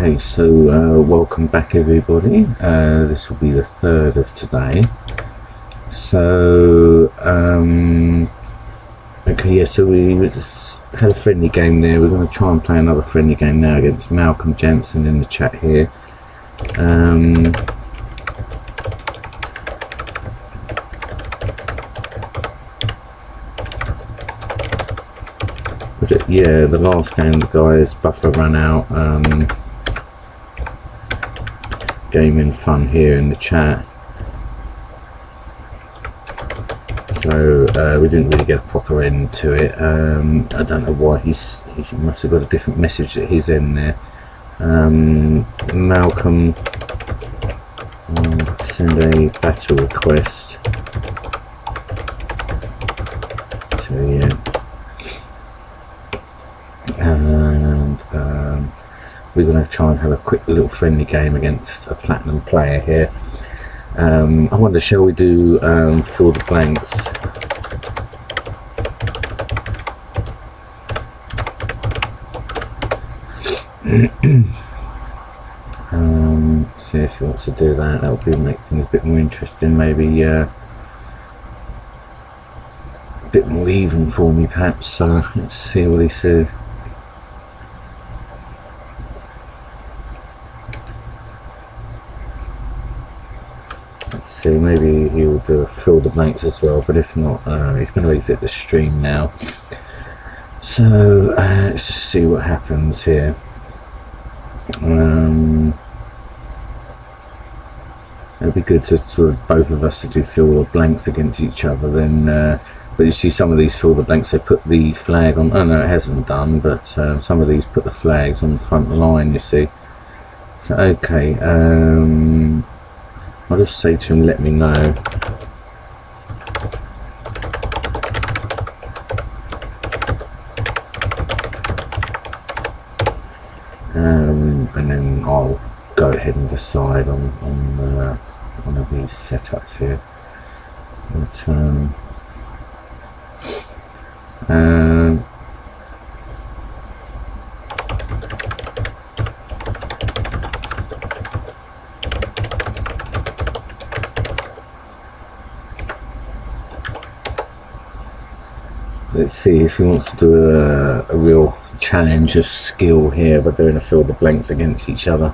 Okay, so welcome back everybody. This will be the third of today. So okay, yeah, so we just had a friendly game there. We're going to try and play another friendly game now against Malcolm Jensen in the chat here. But yeah, the last game the guys buffer ran out. Gaming fun here in the chat, so we didn't really get a proper end to it. I don't know why he must have got a different message at his end there. Malcolm, send a battle request. So yeah, and we're going to try and have a quick little friendly game against a platinum player here. I wonder, shall we do fill the blanks? See if he wants to do that. That would make things a bit more interesting, maybe a bit more even for me perhaps. So let's see what he says. Maybe he'll do a fill the blanks as well, but if not, he's going to exit the stream now. So let's just see what happens here. It'd be good to sort of both of us to do fill the blanks against each other. Then, but you see some of these fill the blanks, they put the flag on. Oh no, it hasn't done, but some of these put the flags on the front line. You see. So okay. I'll just say to him, let me know. And then I'll go ahead and decide on one of these setups here. But let's see if he wants to do a real challenge of skill here by doing a fill the blanks against each other.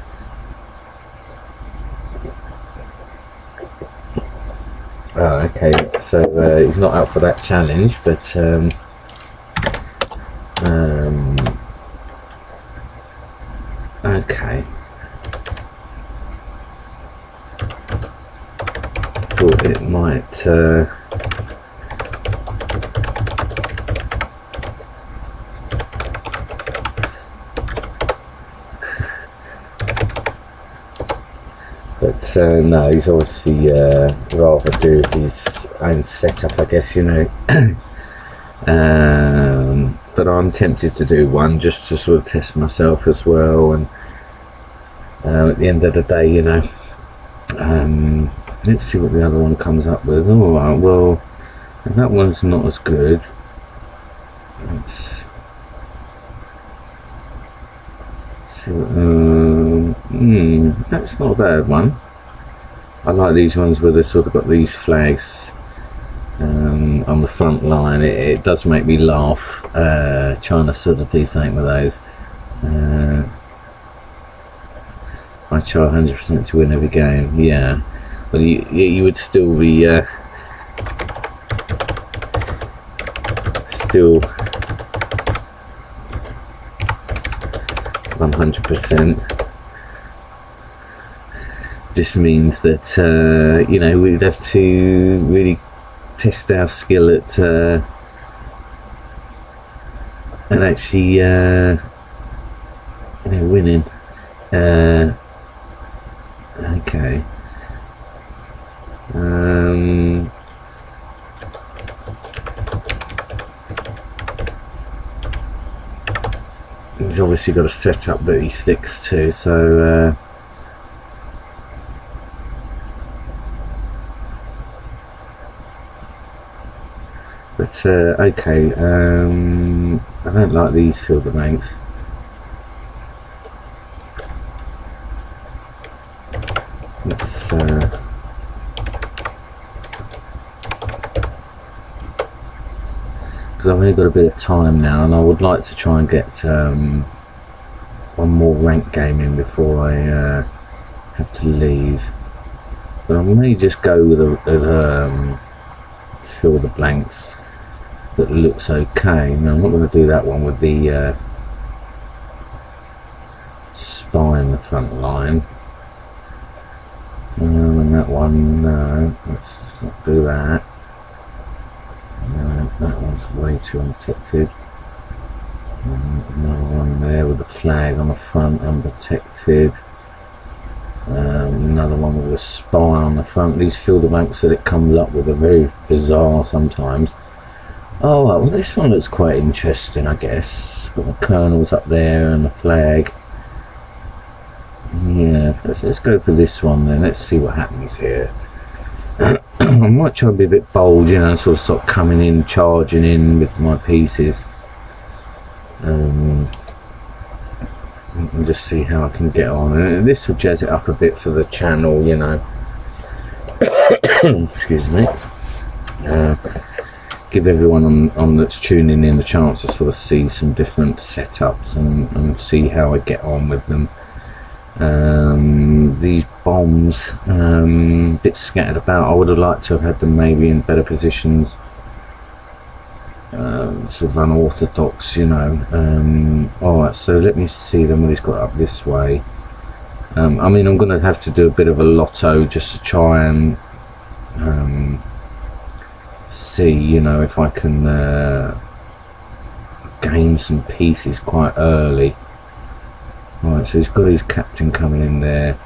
Oh, okay, so he's not up for that challenge, but okay. Thought it might but no, he's obviously rather do his own setup, I guess, you know. But I'm tempted to do one just to sort of test myself as well, and at the end of the day, you know, let's see what the other one comes up with. Alright, well, that one's not as good. Let's see what, that's not a bad one. I like these ones where they've sort of got these flags on the front line. It does make me laugh trying to sort of do something with those. I try 100% to win every game, yeah, but you would still be still 100%. Just means that you know, we'd have to really test our skill at and actually you know, winning. Okay. He's obviously got a setup that he sticks to, so but okay, I don't like these fill the blanks. let's because I've only got a bit of time now, and I would like to try and get one more rank game in before I have to leave. But I may just go with a fill the blanks that looks okay. Now I'm not going to do that one with the spy in the front line. And that one, no, let's just not do that. No, that one's way too unprotected. Another one there with the flag on the front, unprotected. Another one with a spy on the front. These fill the blanks that it comes up with are very bizarre sometimes. Oh well, this one looks quite interesting, I guess. Got the colonels up there and the flag. Yeah, let's go for this one then. Let's see what happens here. I might try and be a bit bold, you know, sort of start coming in, charging in with my pieces. And just see how I can get on. And this will jazz it up a bit for the channel, you know. Excuse me. Give everyone on that's tuning in the chance to sort of see some different setups and see how I get on with them. These bombs, a bit scattered about. I would have liked to have had them maybe in better positions, sort of unorthodox, you know. Alright, so let me see them when he's got up this way. I mean, I'm going to have to do a bit of a lotto just to try and see, you know, if I can gain some pieces quite early. Right, so he's got his captain coming in there.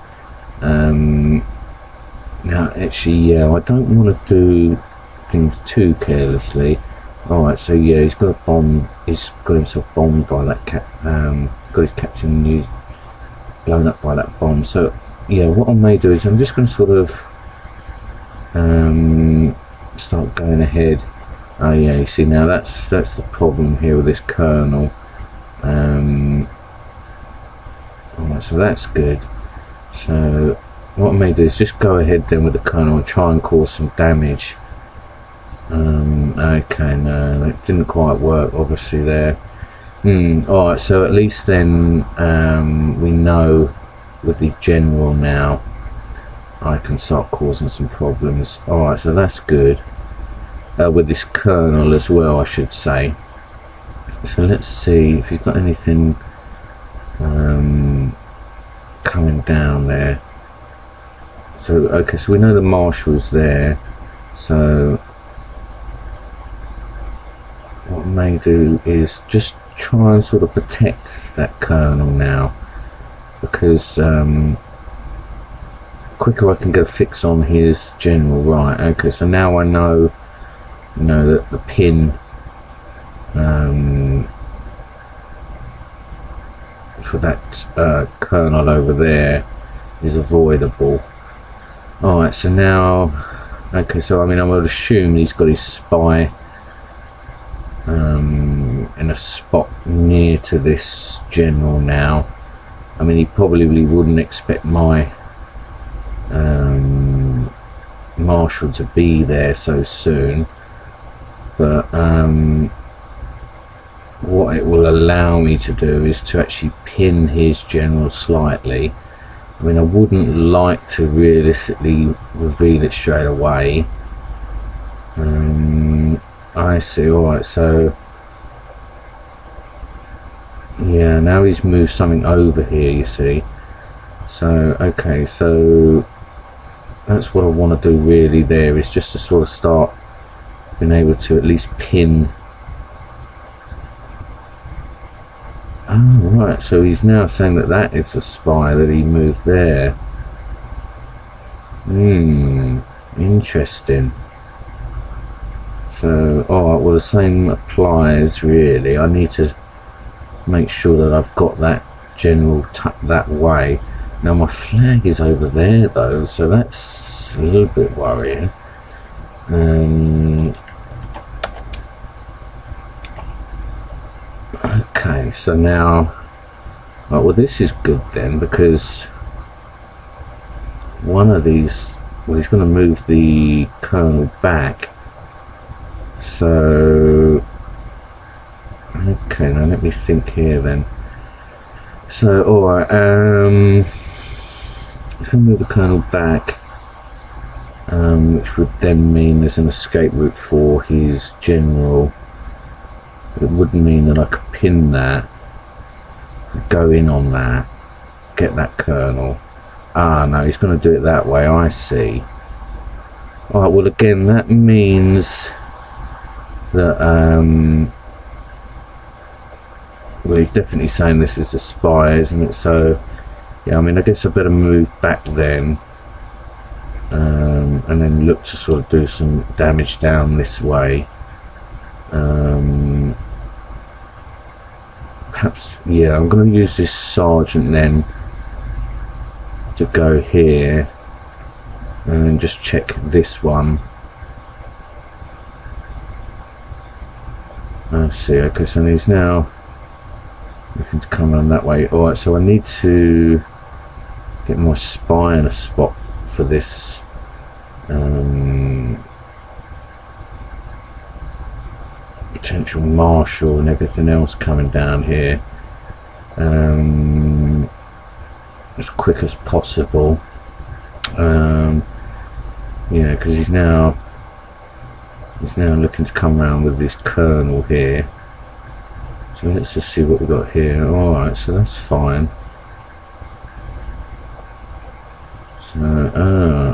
Now, actually, yeah, I don't want to do things too carelessly. Alright, so yeah, he's got a bomb. He's got himself bombed by that got his captain blown up by that bomb. So, yeah, what I may do is I'm just going to sort of start going ahead. Oh yeah, you see now that's the problem here with this colonel. Alright, so that's good. So what I may do is just go ahead then with the colonel and try and cause some damage. Okay, no, that didn't quite work obviously there. Alright, so at least then we know with the general now I can start causing some problems. Alright, so that's good. With this colonel as well, I should say. So let's see if he's got anything coming down there. So okay, so we know the marshal's there. So what I may do is just try and sort of protect that colonel now, because quicker I can get a fix on his general. Right, okay, so now I know, you know, that the pin for that colonel over there is avoidable. Alright, so now, okay, so I mean, I would assume he's got his spy in a spot near to this general now. I mean, he probably wouldn't expect my marshal to be there so soon, but what it will allow me to do is to actually pin his general slightly. I mean, I wouldn't like to realistically reveal it straight away. I see. Alright, so yeah, now he's moved something over here, you see. So okay, so that's what I want to do really there, is just to sort of start being able to at least pin. Oh right, so he's now saying that that is a spy that he moved there. Interesting. So alright, well the same applies really. I need to make sure that I've got that general tucked that way. Now my flag is over there though, so that's a little bit worrying. Okay, so now, oh, well this is good then, because one of these, well, he's going to move the kernel back. So, okay, now let me think here then. So, alright, he's going to move the kernel back, which would then mean there's an escape route for his general. It would mean that I could pin that, go in on that, get that kernel. Ah, no, he's going to do it that way, I see. Alright, well again, that means that, well, he's definitely saying this is a spy, isn't it? So, yeah, I mean, I guess I better move back then, and then look to sort of do some damage down this way. Perhaps, yeah, I'm going to use this sergeant then to go here and then just check this one. I see, okay, so he's now looking to come around that way. Alright, so I need to get my spy in a spot for this potential marshal and everything else coming down here as quick as possible. Yeah, because he's now looking to come around with this kernel here. So let's just see what we've got here. Alright, so that's fine. So,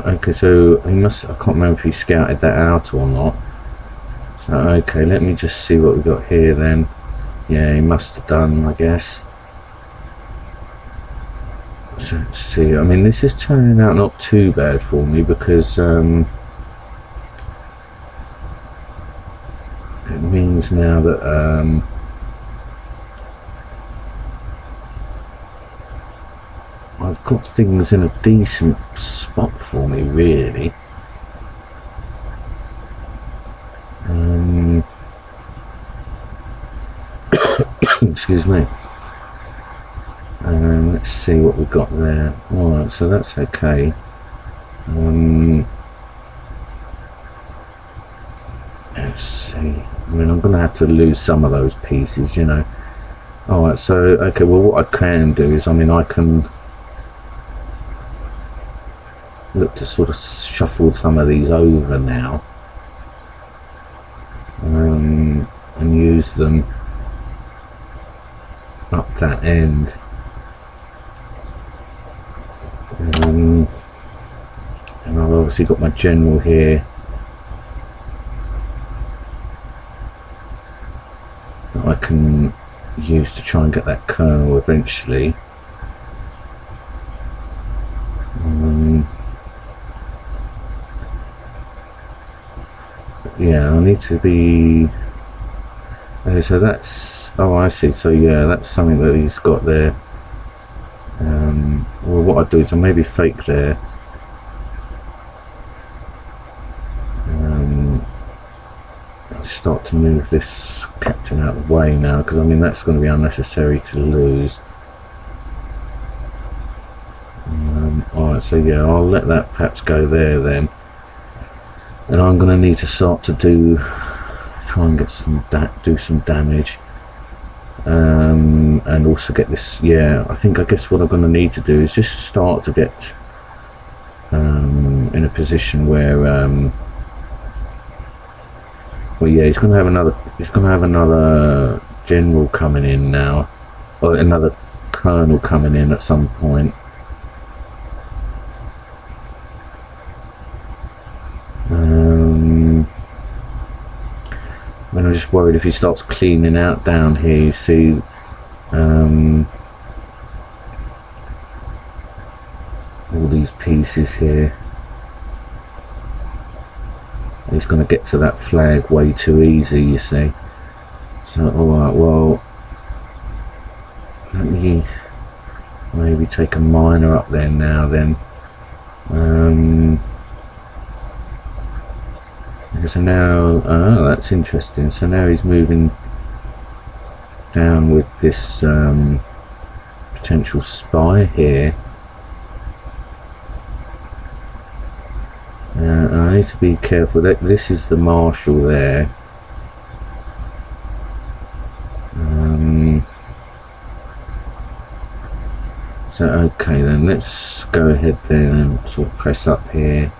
okay, so he must, I can't remember if he scouted that out or not. So, okay, let me just see what we've got here then. Yeah, he must have done, I guess. So, let's see, I mean, this is turning out not too bad for me because, it means now that, I've got things in a decent spot for me, really. Excuse me. Let's see what we've got there. Alright, so that's okay. Let's see. I mean, I'm going to have to lose some of those pieces, you know. Alright, so, okay, well, what I can do is, I mean, I can look to sort of shuffle some of these over now. And use them up that end. And I've obviously got my general here that I can use to try and get that kernel eventually. Yeah, I need to be... Okay, so that's... Oh, I see. So yeah, that's something that he's got there. Well, what I'll do is I'll maybe fake there. I'll start to move this captain out of the way now, because I mean that's going to be unnecessary to lose. Alright, so yeah, I'll let that perhaps go there then. And I'm going to need to start to try and get some do some damage, and also get this. Yeah, I guess what I'm going to need to do is just start to get in a position where well, yeah, he's going to have another general coming in now, or another colonel coming in at some point. When I'm just worried if he starts cleaning out down here, you see, all these pieces here. He's going to get to that flag way too easy, you see. So, alright, well, let me maybe take a miner up there now then. So now, oh, that's interesting. So now he's moving down with this potential spy here. I need to be careful that this is the marshal there. So okay then, let's go ahead then and sort of press up here.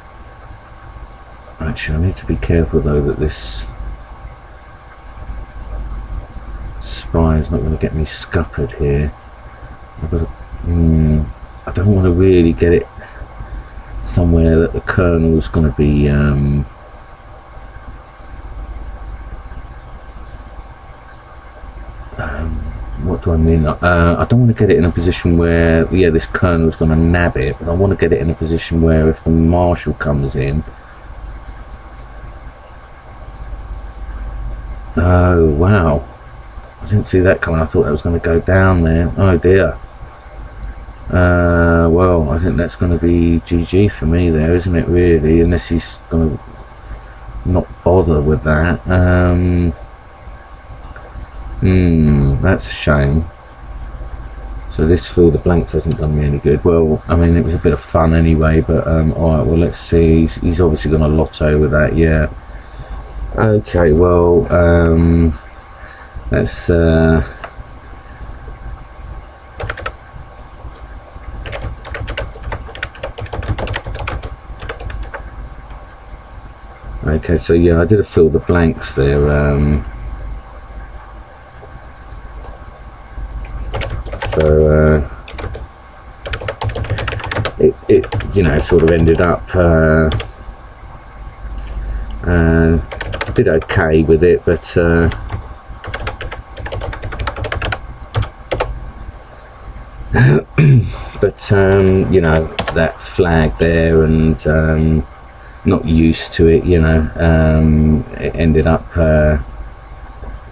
Actually, I need to be careful though that this spy is not going to get me scuppered here. I've got to, I don't want to really get it somewhere that the colonel's going to be what do I mean? I don't want to get it in a position where, yeah, this colonel's going to nab it, but I want to get it in a position where if the marshal comes in. Oh wow, I didn't see that coming. I thought that was going to go down there. Oh dear. Well, I think that's going to be GG for me there, isn't it, really? Unless he's going to not bother with that. That's a shame. So this fill the blanks hasn't done me any good. Well, I mean, it was a bit of fun anyway, but alright, well, let's see. He's obviously going to lotto with that, yeah. Okay, well, let's okay, so yeah, I did fill the blanks there. So it you know, sort of ended up I did okay with it, but you know, that flag there, and not used to it, you know, it ended up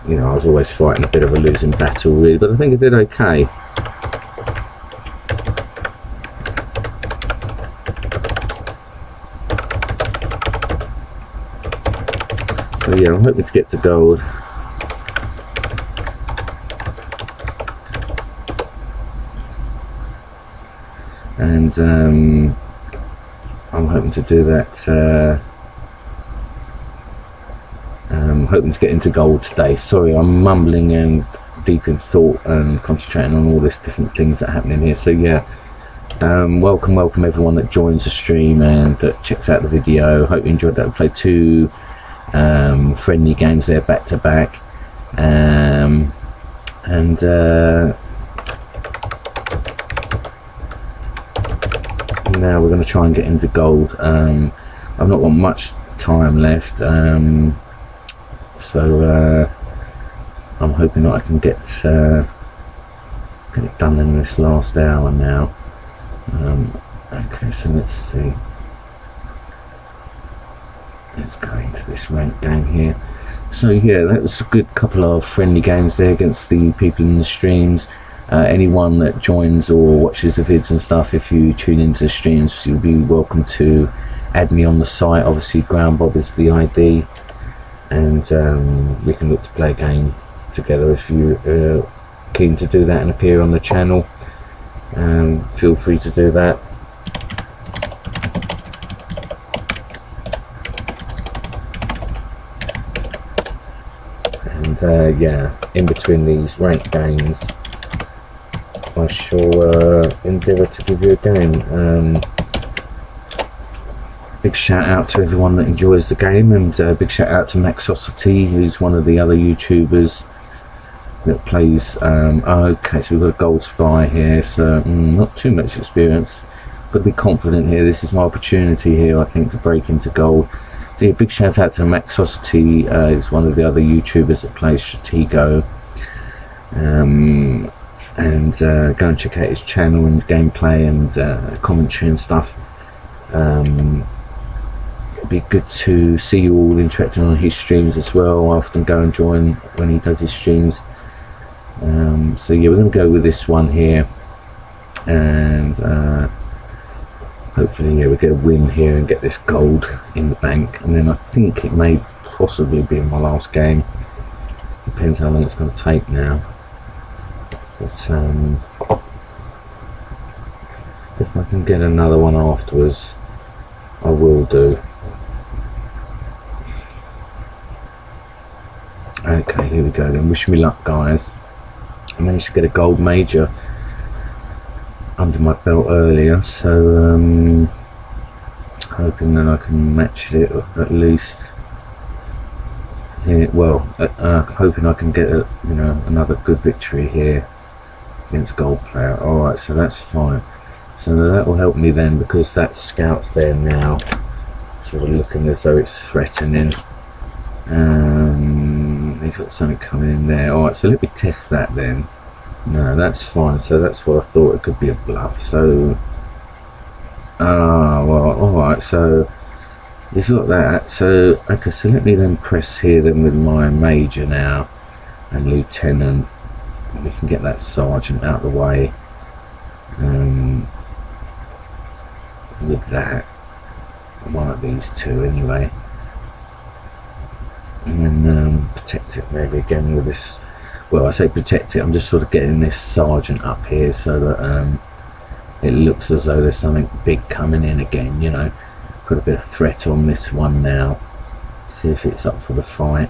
you know, I was always fighting a bit of a losing battle really, but I think I did okay. So yeah, I'm hoping to get to gold. And I'm hoping to do that, hoping to get into gold today. Sorry, I'm mumbling and deep in thought and concentrating on all these different things that are happening here. So yeah, welcome everyone that joins the stream and that checks out the video. Hope you enjoyed that. We played two friendly games there back to back, and now we're going to try and get into gold. I've not got much time left, so I'm hoping that I can get it done in this last hour now. Okay, so let's see. Let's go into this ranked game here. So yeah, that was a good couple of friendly games there against the people in the streams. Anyone that joins or watches the vids and stuff, if you tune into the streams, you'll be welcome to add me on the site. Obviously Ground Bob is the ID, and we can look to play a game together. If you're keen to do that and appear on the channel, feel free to do that. And yeah, in between these ranked games I shall endeavour to give you a game. Big shout out to everyone that enjoys the game, and big shout out to Maxosity, who's one of the other YouTubers that plays. Okay, so we've got a gold spy here, so not too much experience. Got to be confident here. This is my opportunity here, I think, to break into gold. So yeah, big shout out to Maxosity, is one of the other YouTubers that plays Stratego. And go and check out his channel and gameplay and commentary and stuff. It'd be good to see you all interacting on his streams as well. I often go and join when he does his streams. So yeah, we're going to go with this one here, and hopefully yeah, we get a win here and get this gold in the bank, and then I think it may possibly be my last game. Depends how long it's going to take now. But if I can get another one afterwards, I will do. Okay, here we go then. Wish me luck, guys. I managed to get a gold major under my belt earlier, so hoping that I can match it at least here. Well, hoping I can get another good victory here against gold player. All right, so that's fine. So that will help me then, because that scout's there now, sort of looking as though it's threatening. He's got something coming in there. All right, so let me test that then. No, that's fine. So that's what I thought. It could be a bluff. So well, all right, so he's got that. So okay, so let me then press here then with my major now and lieutenant. We can get that sergeant out of the way with that, one of these two anyway, and then protect it maybe again with this. Well, I say protect it, I'm just sort of getting this sergeant up here so that it looks as though there's something big coming in again, you know. Got a bit of threat on this one now. See if it's up for the fight.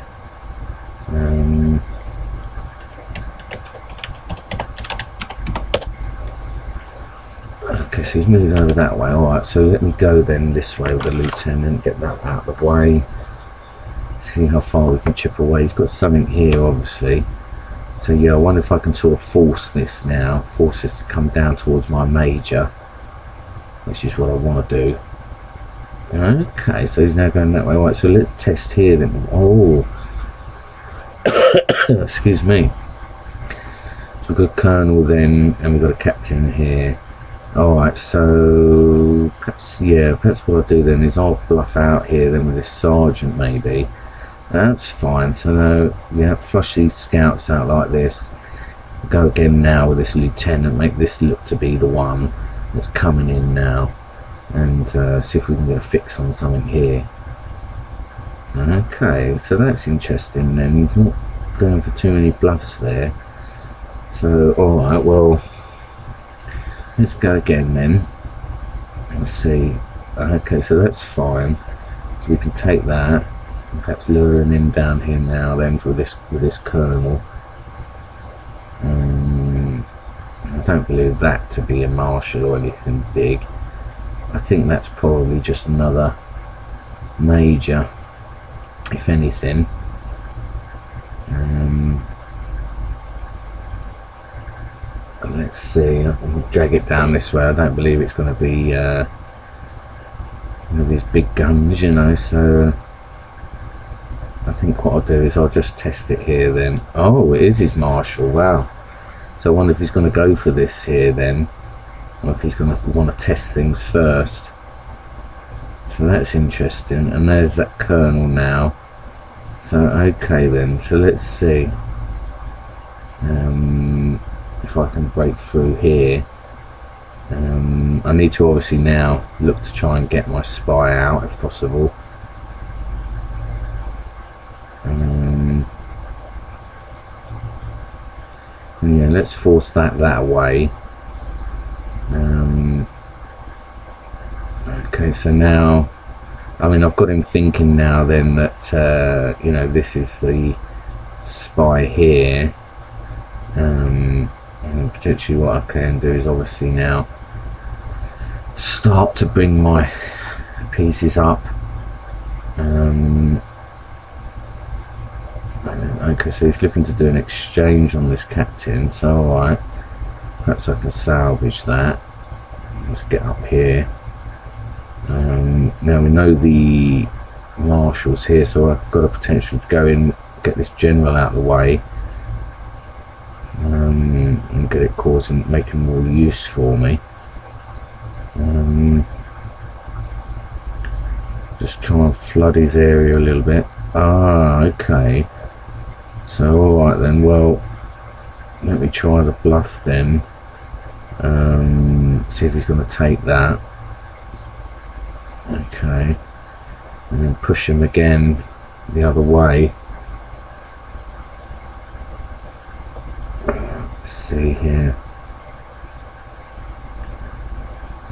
Okay, so he's moving over that way. Alright, so let me go then this way with the lieutenant, get that out of the way. See how far we can chip away. He's got something here, obviously. So yeah, I wonder if I can sort of force this now. Force this to come down towards my major, which is what I want to do. Okay, so he's now going that way. Alright, so let's test here then. Oh, excuse me. So we've got a colonel then, and we've got a captain here. Alright, so perhaps what I'll do then is I'll bluff out here then with this sergeant maybe. That's fine. So now, yeah, flush these scouts out like this. Go again now with this lieutenant, make this look to be the one that's coming in now, and see if we can get a fix on something here. Okay, so that's interesting then. He's not going for too many bluffs there. So alright, well, let's go again then and see. Okay, so that's fine. So we can take that and perhaps lure him in down here now then with this colonel. I don't believe that to be a marshal or anything big. I think that's probably just another major, if anything. Let's see, I'll drag it down this way. I don't believe it's going to be one of these big guns, you know, so I think what I'll do is I'll just test it here then. Oh, it is his marshal, wow. So I wonder if he's going to go for this here then, or if he's going to want to test things first. So that's interesting, and there's that colonel now. So okay then, so let's see if I can break through here. I need to obviously now look to try and get my spy out if possible. And yeah, let's force that way. Okay, so now, I mean, I've got him thinking now then that you know, this is the spy here, and potentially what I can do is obviously now start to bring my pieces up. Okay, so he's looking to do an exchange on this captain, so alright, perhaps I can salvage that. Let's get up here. Now we know the marshal's here, so I've got a potential to go in, get this general out of the way, and get it making more use for me. Just try and flood his area a little bit. Okay, so alright then, well, let me try the bluff then. See if he's going to take that. Okay, and then push him again the other way. Let's see here.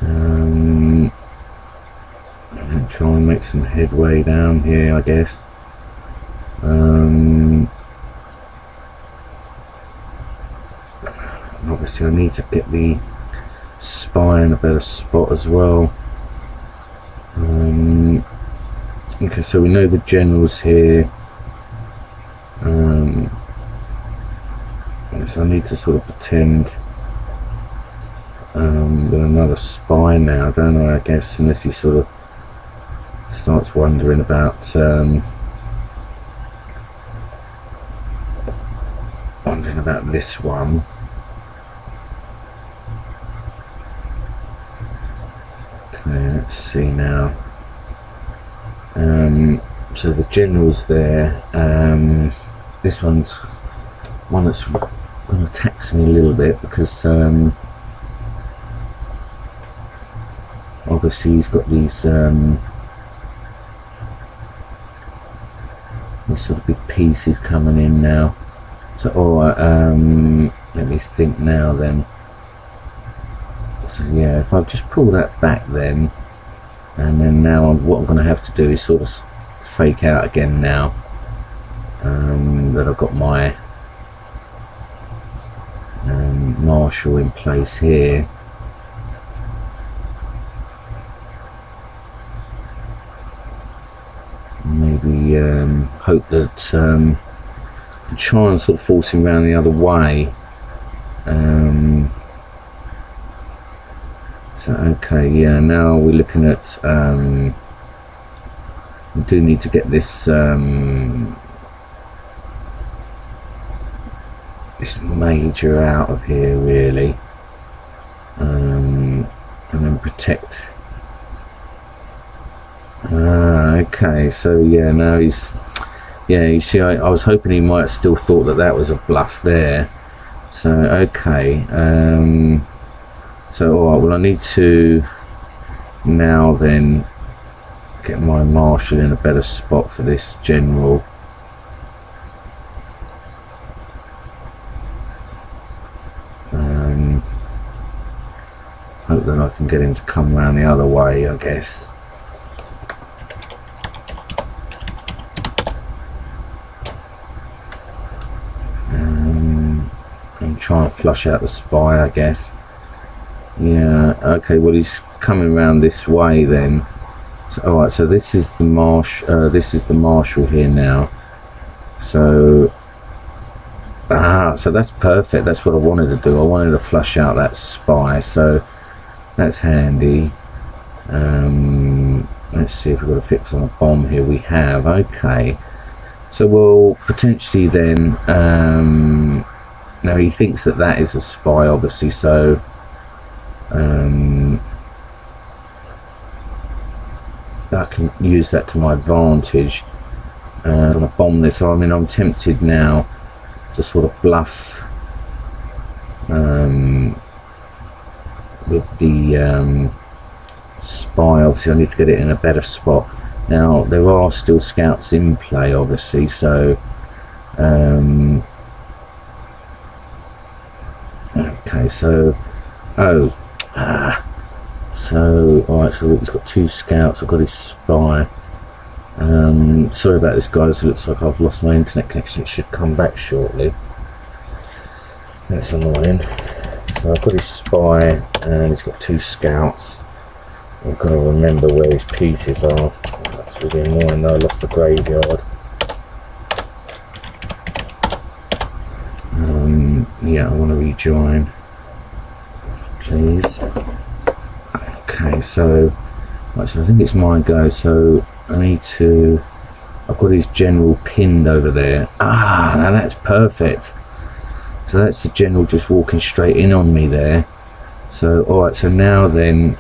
And then try and make some headway down here, I guess. obviously I need to get the spy in a better spot as well. Okay, so we know the general's here. So I need to sort of pretend with another spy now, don't I guess, unless he sort of starts wondering about this one. Okay, let's see now. So the general's there. This one's one that's going to tax me a little bit because obviously he's got these sort of big pieces coming in now. So let me think now then. So yeah, if I just pull that back then, and then now what I'm going to have to do is sort of fake out again now that I've got my marshal in place here. Maybe hope that try and sort of force him around the other way. So okay, yeah, now we're looking at we do need to get this this major out of here really, and then protect. Okay, so yeah, now he's, yeah, you see, I was hoping he might have still thought that that was a bluff there. So okay, so alright, well I need to now then get my marshal in a better spot for this general. Hope that I can get him to come around the other way, I guess. And try and flush out the spy, I guess. Yeah, okay, well he's coming around this way then. So, alright, so this is the marshal here now. So so that's perfect. That's what I wanted to do. I wanted to flush out that spy, so that's handy. Let's see if we've got a fix on a bomb here. We have. Okay, so we'll potentially then now he thinks that that is a spy, obviously, so I can use that to my advantage. I'm gonna bomb this. I mean, I'm tempted now to sort of bluff with the spy. Obviously I need to get it in a better spot. Now there are still scouts in play, obviously, so okay, so so alright, so he's got two scouts. I've got his spy. Sorry about this, guys. It looks like I've lost my internet connection. It should come back shortly. That's annoying. So I've got his spy and he's got two scouts. I've got to remember where his pieces are. That's really annoying though. I lost the graveyard. Yeah, I want to rejoin, please. Okay, so right, so I think it's my go. So I need to, I've got his general pinned over there. Now that's perfect. So that's the general just walking straight in on me there. So alright, so now then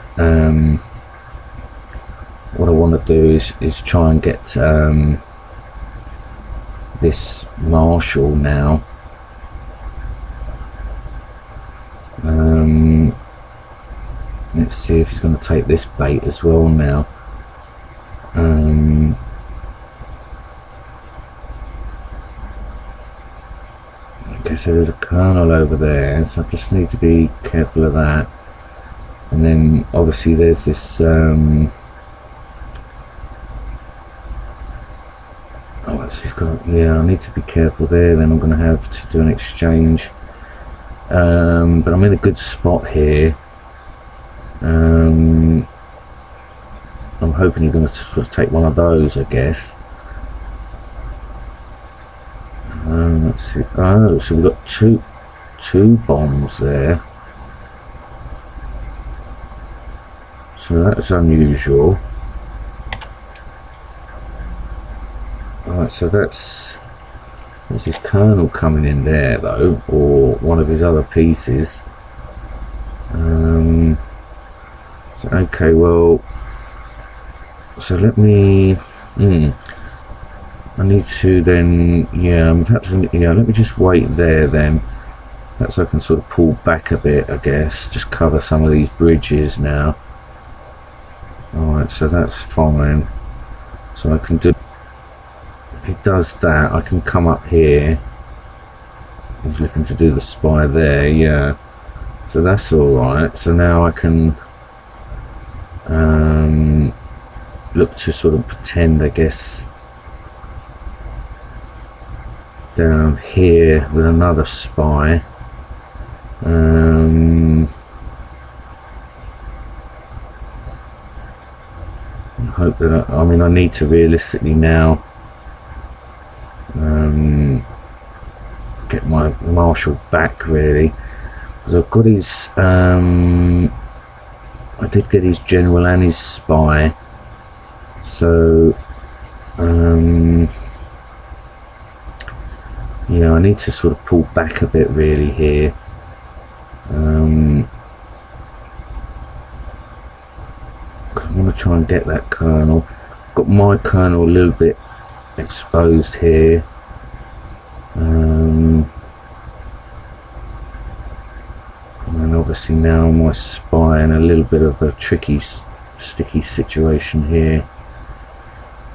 what I want to do is try and get this marshal now. Let's see if he's going to take this bait as well now. Okay, so there's a colonel over there, so I just need to be careful of that. And then obviously there's this oh, so he's got, yeah, I need to be careful there. Then I'm going to have to do an exchange but I'm in a good spot here. I'm hoping you're going to sort of take one of those, I guess. Let's see. Oh, so we've got two bombs there. So that's unusual. Alright, so that's his colonel coming in there though, or one of his other pieces. Okay, well, so let me. I need to then, perhaps, let me just wait there then. Perhaps I can sort of pull back a bit, I guess, just cover some of these bridges now. Alright, so that's fine. So I can do, if he does that, I can come up here. He's looking to do the spy there, yeah. So that's alright. So now I can look to sort of pretend, I guess, down here with another spy. Hope that I need to realistically now get my marshal back, really, because I've got his I did get his general and his spy, so I need to sort of pull back a bit really here. I want to try and get that colonel. Got my colonel a little bit exposed here. And then obviously now my spy in a little bit of a tricky, sticky situation here.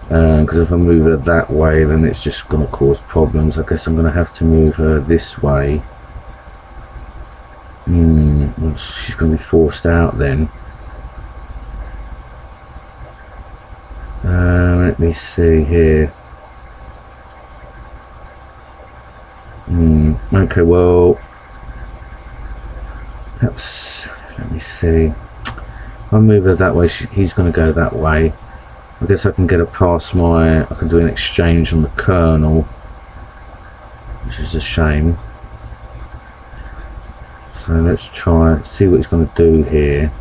Because if I move her that way, then it's just going to cause problems. I guess I'm going to have to move her this way. Well, she's going to be forced out then. Let me see here. Okay, well, perhaps, let me see. If I move her that way, he's going to go that way. I guess I can get her past I can do an exchange on the colonel, which is a shame. So let's try, see what he's going to do here.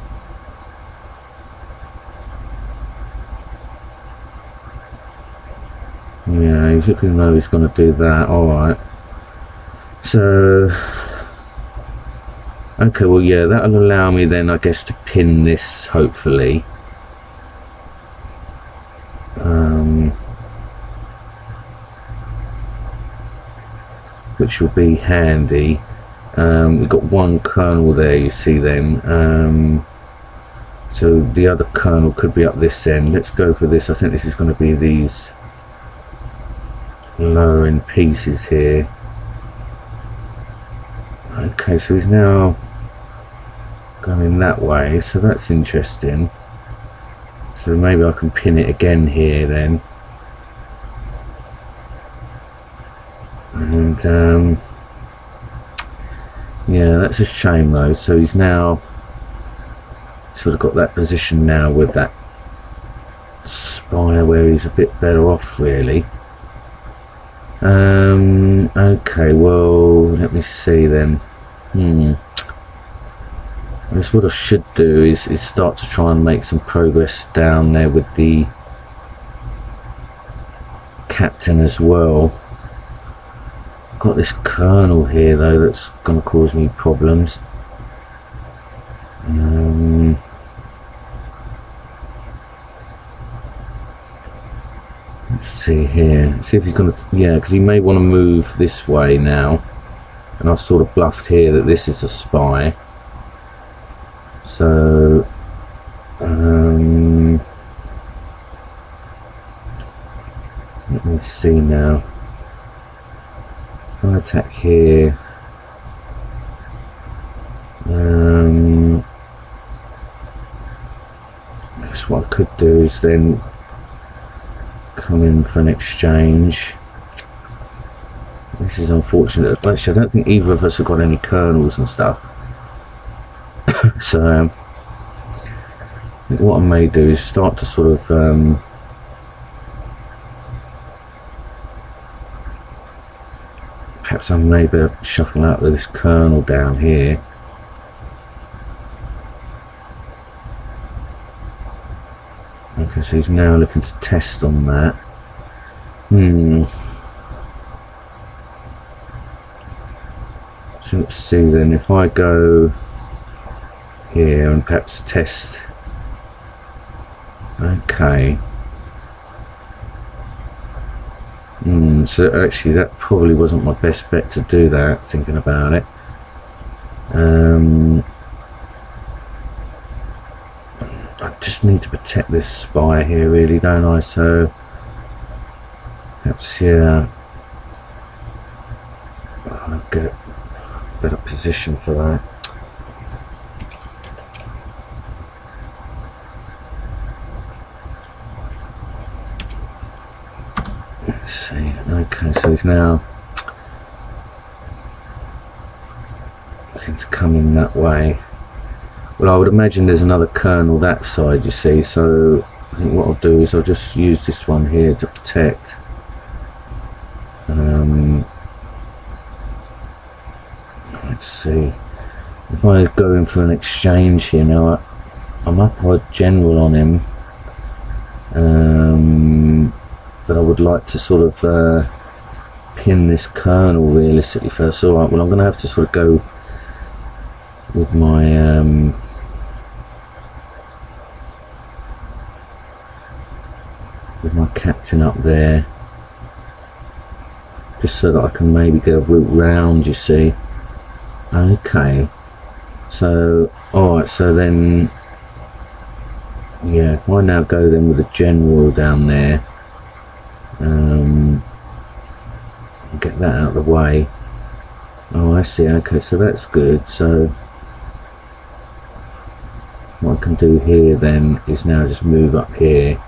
Yeah, he's looking though he's going to do that. Alright. So, okay, well, yeah, that'll allow me then, I guess, to pin this, hopefully. Which will be handy. We've got one colonel there, you see then. So the other colonel could be up this end. Let's go for this. I think this is going to be these lower end pieces here. Okay, so he's now going that way, so that's interesting. So maybe I can pin it again here then. And yeah, that's a shame though. So he's now sort of got that position now with that spire where he's a bit better off really. Okay, well, let me see then. I guess what I should do is start to try and make some progress down there with the captain as well. Got this colonel here though that's going to cause me problems. Let's see here, see if he's going to, yeah, because he may want to move this way now, and I've sort of bluffed here that this is a spy. So let me see now. I'll attack here. I guess what I could do is then come in for an exchange. Let me This is unfortunate. Actually, I don't think either of us have got any kernels and stuff. So what I may do is start to sort of perhaps I may be shuffle out this kernel down here. Okay, so he's now looking to test on that. So let's see then, if I go here and perhaps test. Okay. So actually that probably wasn't my best bet to do that, thinking about it. I just need to protect this spire here really, don't I? So perhaps, yeah, I'll get a better position for that. Let's see. Okay, so he's now looking to come in that way. Well, I would imagine there's another kernel that side, you see, so I think what I'll do is I'll just use this one here to protect. Let's see. If I go in for an exchange here now, I'm up by general on him, but I would like to sort of pin this kernel realistically first. Alright, well I'm going to have to sort of go with my captain up there, just so that I can maybe get a route round, you see. Okay, so alright, so then yeah, if I now go then with a general down there, get that out of the way. Oh, I see. Okay, so that's good. So what I can do here then is now just move up here.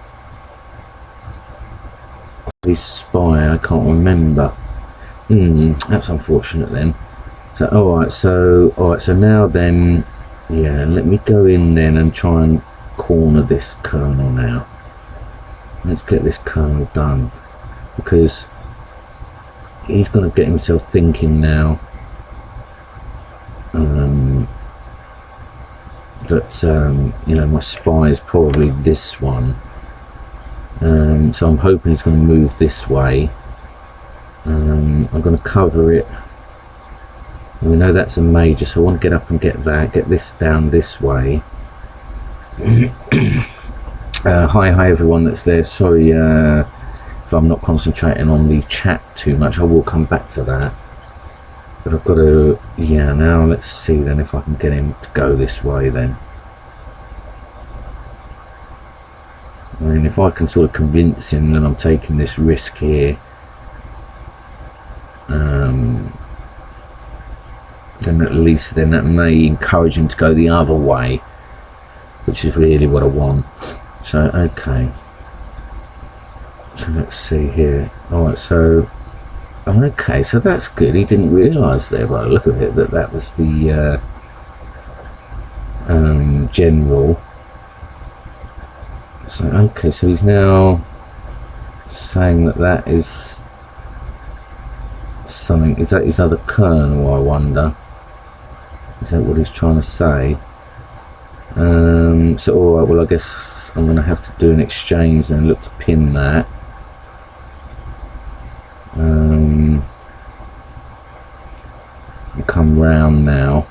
This spy, I can't remember. That's unfortunate then. So alright, so now then, yeah, let me go in then and try and corner this kernel now. Let's get this kernel done, because he's going to get himself thinking now that you know, my spy is probably this one. So I'm hoping he's going to move this way. I'm going to cover it. We know that's a major, so I want to get up and get that, get this down this way. Hi everyone that's there. Sorry if I'm not concentrating on the chat too much. I will come back to that, but I've got to, yeah, now let's see then if I can get him to go this way then. I mean, if I can sort of convince him that I'm taking this risk here, then at least then that may encourage him to go the other way, which is really what I want. So okay, so let's see here. Alright, so okay, so that's good. He didn't realise there by the look of it that that was the general. So okay, so he's now saying that that is something. Is that his other kernel, I wonder? Is that what he's trying to say? So alright, well I guess I'm going to have to do an exchange and look to pin that. Come round now.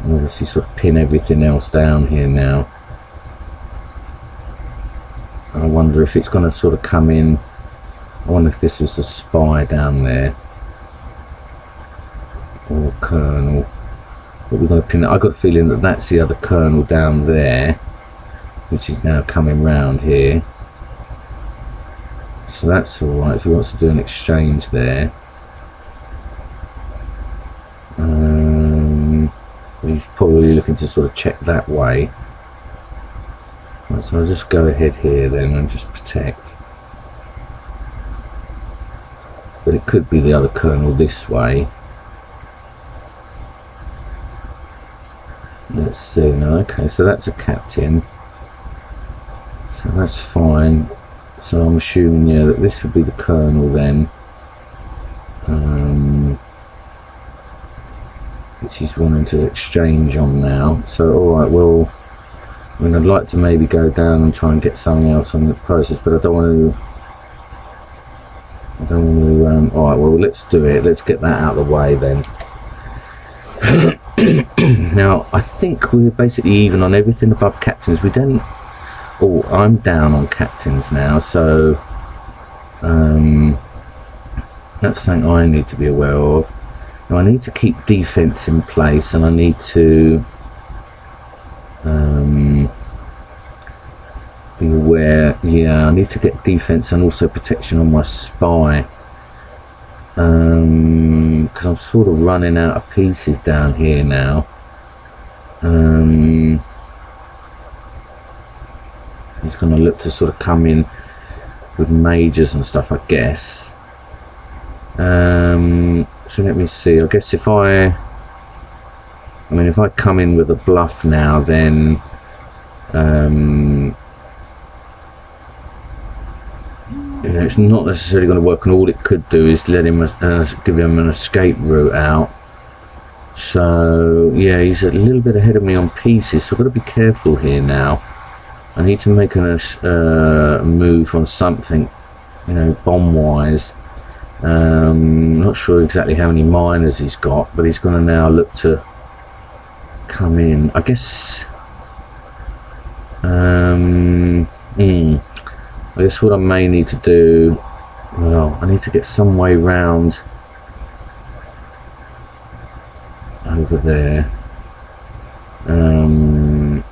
Obviously sort of pin everything else down here now. I wonder if it's going to sort of come in. I wonder if this is a spy down there or kernel. But we're going to pin it. I've got a feeling that that's the other kernel down there, which is now coming round here. So that's alright if he wants to do an exchange there. He's probably looking to sort of check that way. Right, so I'll just go ahead here then and just protect. but it could be the other colonel this way. Let's see. No, okay, so that's a captain, so that's fine. So I'm assuming, yeah, that this would be the colonel then, which he's wanting to exchange on now. So alright, well, I mean, I'd like to maybe go down and try and get something else on the process, but I don't want to, alright, well, let's do it. Let's get that out of the way then. Now, I think we're basically even on everything above captains. We don't... Oh, I'm down on captains now, so... that's something I need to be aware of. Now, I need to keep defense in place, and I need to... be aware, yeah, I need to get defense and also protection on my spy, because I'm sort of running out of pieces down here now. He's going to look to sort of come in with majors and stuff, I guess. So let me see, I guess if I come in with a bluff now, then you know, it's not necessarily going to work, and all it could do is let him give him an escape route out. So yeah, he's a little bit ahead of me on pieces, so I've got to be careful here now. I need to make a move on something, you know, bomb wise. Not sure exactly how many miners he's got, but he's going to now look to come in, I guess. I guess what I may need to do, well, I need to get some way round over there. And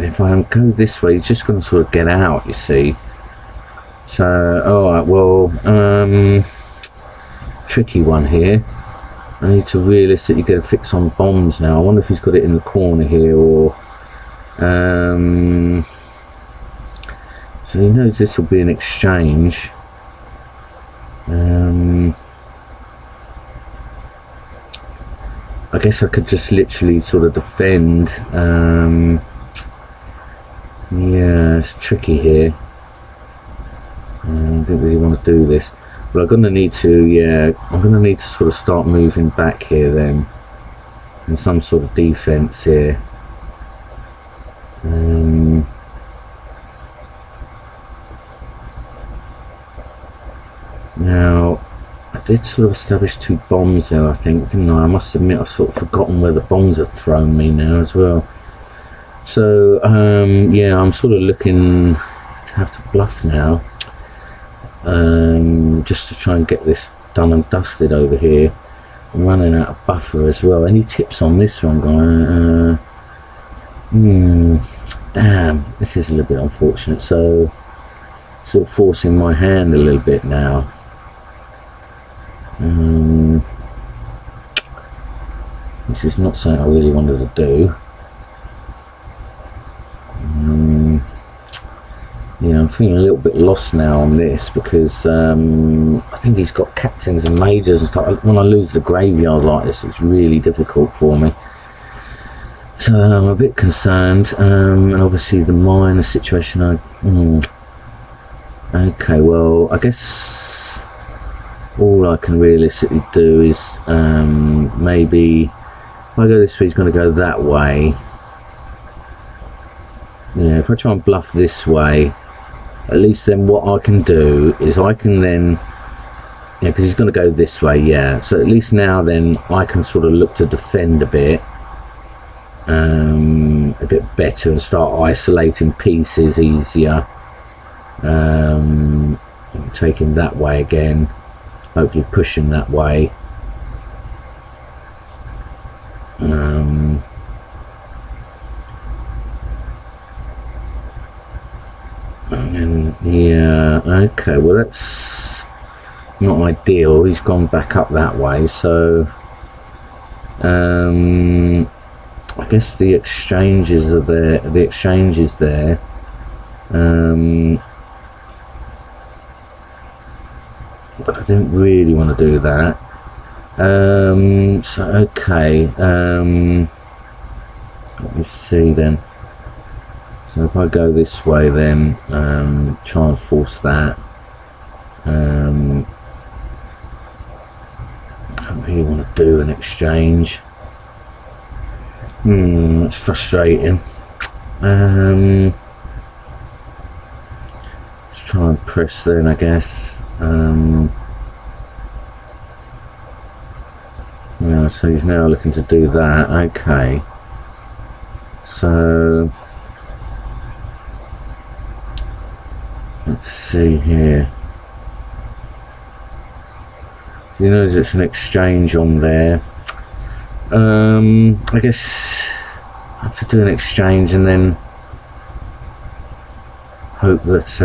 if I go this way, he's just going to sort of get out, you see. So, alright, well, tricky one here. I need to realistically get a fix on bombs now. I wonder if he's got it in the corner here, or... so he knows this will be an exchange. I guess I could just literally sort of defend. Yeah, it's tricky here. I don't really want to do this, but I'm gonna need to, yeah, I'm gonna need to sort of start moving back here then, in some sort of defense here. Now, I did sort of establish 2 bombs there, I think, didn't I? I must admit I've sort of forgotten where the bombs have thrown me now as well. So, yeah, I'm sort of looking to have to bluff now, just to try and get this done and dusted over here. I'm running out of buffer as well. Any tips on this one, guy? Damn, this is a little bit unfortunate. So, sort of forcing my hand a little bit now. This is not something I really wanted to do. Yeah, I'm feeling a little bit lost now on this, because I think he's got captains and majors and stuff. When I lose the graveyard like this, it's really difficult for me. So I'm a bit concerned, and obviously the minor situation. Okay, well, I guess all I can realistically do is maybe if I go this way, he's going to go that way. Yeah, if I try and bluff this way, at least then what I can do is I can then, yeah, because he's going to go this way, yeah, so at least now then I can sort of look to defend a bit better and start isolating pieces easier, taking that way again, hopefully pushing that way. And then, yeah, okay, well that's not ideal. He's gone back up that way, so I guess the exchanges are there. The exchange is there. didn't really want to do that. So okay, let me see then. So if I go this way then, try and force that. I don't really want to do an exchange. It's frustrating. Let's try and press then, I guess. Yeah, so he's now looking to do that. Okay, so let's see here. You know, it's an exchange on there. I guess I have to do an exchange and then hope that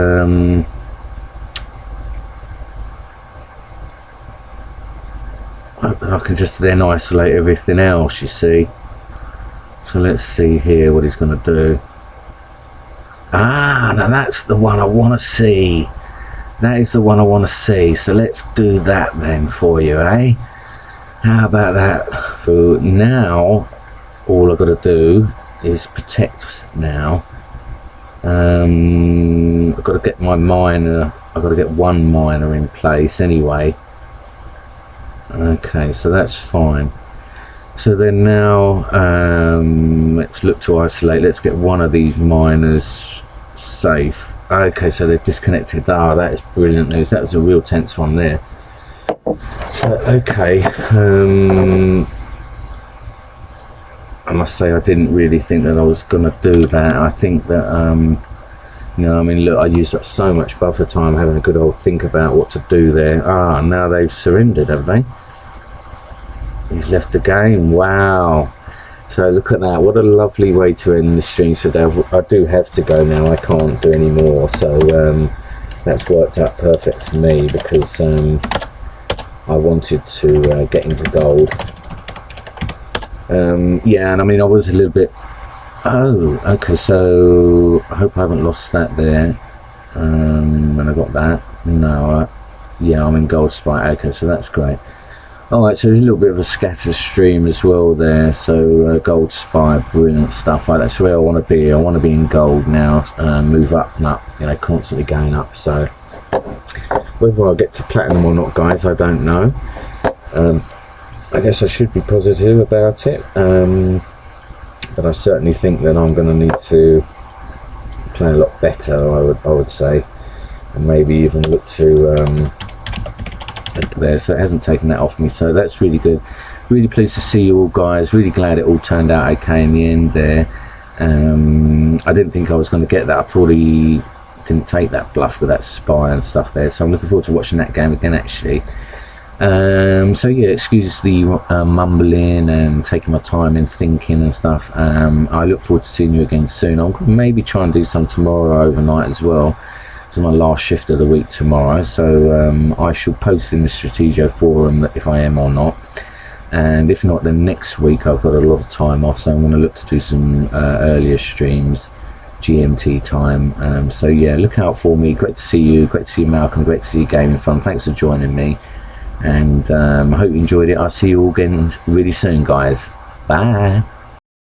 I can just then isolate everything else, you see. So let's see here what he's going to do. Ah, now that's the one I want to see. That is the one I want to see. So let's do that then for you, eh? How about that? So now all I've got to do is protect now. I've got to get my miner. I've got to get one miner in place anyway. Okay, so that's fine. So then now let's look to isolate. Let's get one of these miners safe. Okay, so they've disconnected. Ah, that is brilliant news. That was a real tense one there. Okay, I must say I didn't really think that I was going to do that. I think that you know, I mean, look, I used up so much buffer time having a good old think about what to do there. Ah, now they've surrendered, have they? He's left the game. Wow. So look at that. What a lovely way to end the stream today. I do have to go now. I can't do any more. So that's worked out perfect for me because I wanted to get into gold. Yeah, and I mean, I was a little bit... Oh, okay. So I hope I haven't lost that there. And I got that. No, yeah, I'm in gold spike. Okay, so that's great. Alright, so there's a little bit of a scatter stream as well there. So gold spy, brilliant stuff. Like, that's where I want to be. I want to be in gold now. Move up and up, you know, constantly going up. So whether I'll get to platinum or not, guys, I don't know. I guess I should be positive about it. But I certainly think that I'm going to need to play a lot better, I would say. And maybe even look to... there, so it hasn't taken that off me, so that's really good. Really pleased to see you all, guys. Really glad it all turned out okay in the end there. I didn't think I was going to get that. I thought he didn't take that bluff with that spy and stuff there, so I'm looking forward to watching that game again, actually. So yeah, excuse the mumbling and taking my time and thinking and stuff. I look forward to seeing you again soon. I'll maybe try and do some tomorrow overnight as well. It's my last shift of the week tomorrow, so I shall post in the Stratego forum if I am or not, and if not, then next week I've got a lot of time off, so I'm going to look to do some earlier streams, GMT time. So yeah, look out for me. Great to see you, great to see you, Malcolm, great to see you, Gaming Fun. Thanks for joining me, and I hope you enjoyed it. I'll see you all again really soon, guys. Bye.